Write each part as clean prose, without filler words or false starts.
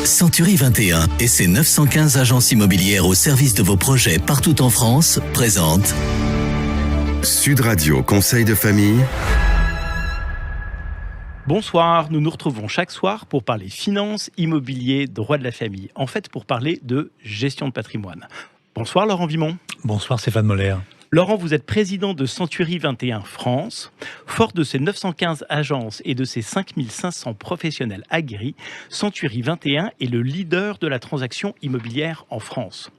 Century 21 et ses 915 agences immobilières au service de vos projets partout en France présentent Sud Radio Conseil de famille. Bonsoir, nous nous retrouvons chaque soir pour parler finances, immobilier, droit de la famille. En fait, pour parler de gestion de patrimoine. Bonsoir Laurent Vimont. Bonsoir Stéphane Moller. Laurent, vous êtes président de Century 21 France. Fort de ses 915 agences et de ses 5500 professionnels aguerris, Century 21 est le leader de la transaction immobilière en France.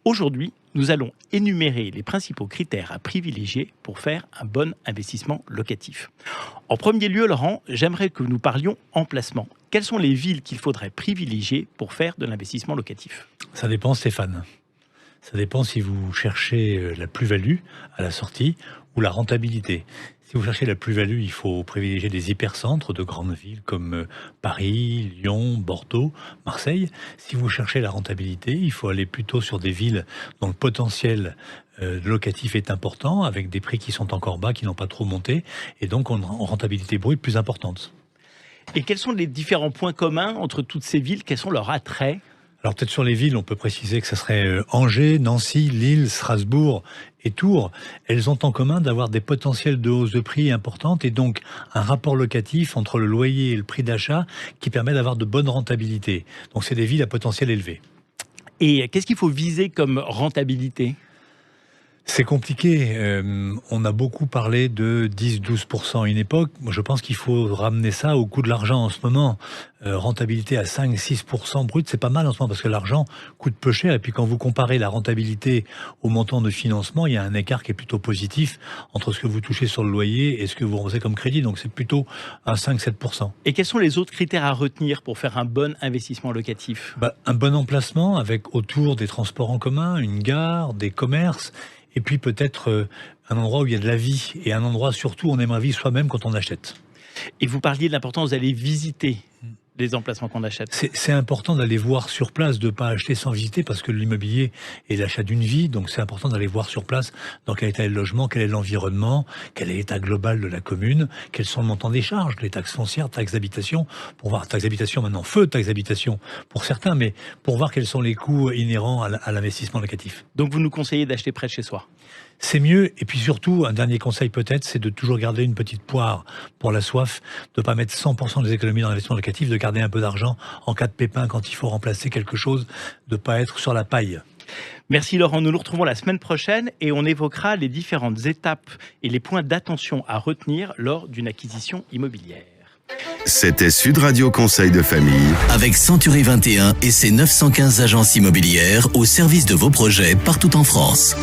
Aujourd'hui, nous allons énumérer les principaux critères à privilégier pour faire un bon investissement locatif. En premier lieu, Laurent, j'aimerais que nous parlions emplacement. Quelles sont les villes qu'il faudrait privilégier pour faire de l'investissement locatif ? Ça dépend Stéphane. Ça dépend si vous cherchez la plus-value à la sortie ou la rentabilité. Si vous cherchez la plus-value, il faut privilégier des hypercentres de grandes villes comme Paris, Lyon, Bordeaux, Marseille. Si vous cherchez la rentabilité, il faut aller plutôt sur des villes dont le potentiel locatif est important, avec des prix qui sont encore bas, qui n'ont pas trop monté, et donc en rentabilité brute plus importante. Et quels sont les différents points communs entre toutes ces villes ? Quels sont leurs attraits ? Alors peut-être sur les villes, on peut préciser que ça serait Angers, Nancy, Lille, Strasbourg et Tours. Elles ont en commun d'avoir des potentiels de hausse de prix importantes et donc un rapport locatif entre le loyer et le prix d'achat qui permet d'avoir de bonnes rentabilités. Donc c'est des villes à potentiel élevé. Et qu'est-ce qu'il faut viser comme rentabilité ? C'est compliqué. On a beaucoup parlé de 10-12% à une époque. Moi, je pense qu'il faut ramener ça au coût de l'argent en ce moment. Rentabilité à 5-6% brut, c'est pas mal en ce moment parce que l'argent coûte peu cher. Et puis quand vous comparez la rentabilité au montant de financement, il y a un écart qui est plutôt positif entre ce que vous touchez sur le loyer et ce que vous remboursez comme crédit. Donc c'est plutôt à 5-7%. Et quels sont les autres critères à retenir pour faire un bon investissement locatif ? Un bon emplacement avec autour des transports en commun, une gare, des commerces. Et puis peut-être un endroit où il y a de la vie et un endroit surtout où on aimerait vivre soi-même quand on achète. Et vous parliez de l'importance d'aller visiter les emplacements qu'on achète. C'est important d'aller voir sur place, de ne pas acheter sans visiter parce que l'immobilier est l'achat d'une vie. Donc c'est important d'aller voir sur place dans quel état est le logement, quel est l'environnement, quel est l'état global de la commune, quels sont le montant des charges, les taxes foncières, taxes d'habitation, pour voir taxes d'habitation maintenant, taxes d'habitation pour certains, mais pour voir quels sont les coûts inhérents à l'investissement locatif. Donc vous nous conseillez d'acheter près de chez soi ? C'est mieux, et puis surtout, un dernier conseil peut-être, c'est de toujours garder une petite poire pour la soif, de ne pas mettre 100% des économies dans l'investissement locatif, de garder un peu d'argent en cas de pépin quand il faut remplacer quelque chose, de ne pas être sur la paille. Merci Laurent, nous nous retrouvons la semaine prochaine et on évoquera les différentes étapes et les points d'attention à retenir lors d'une acquisition immobilière. C'était Sud Radio Conseil de famille. avec Century 21 et ses 915 agences immobilières au service de vos projets partout en France.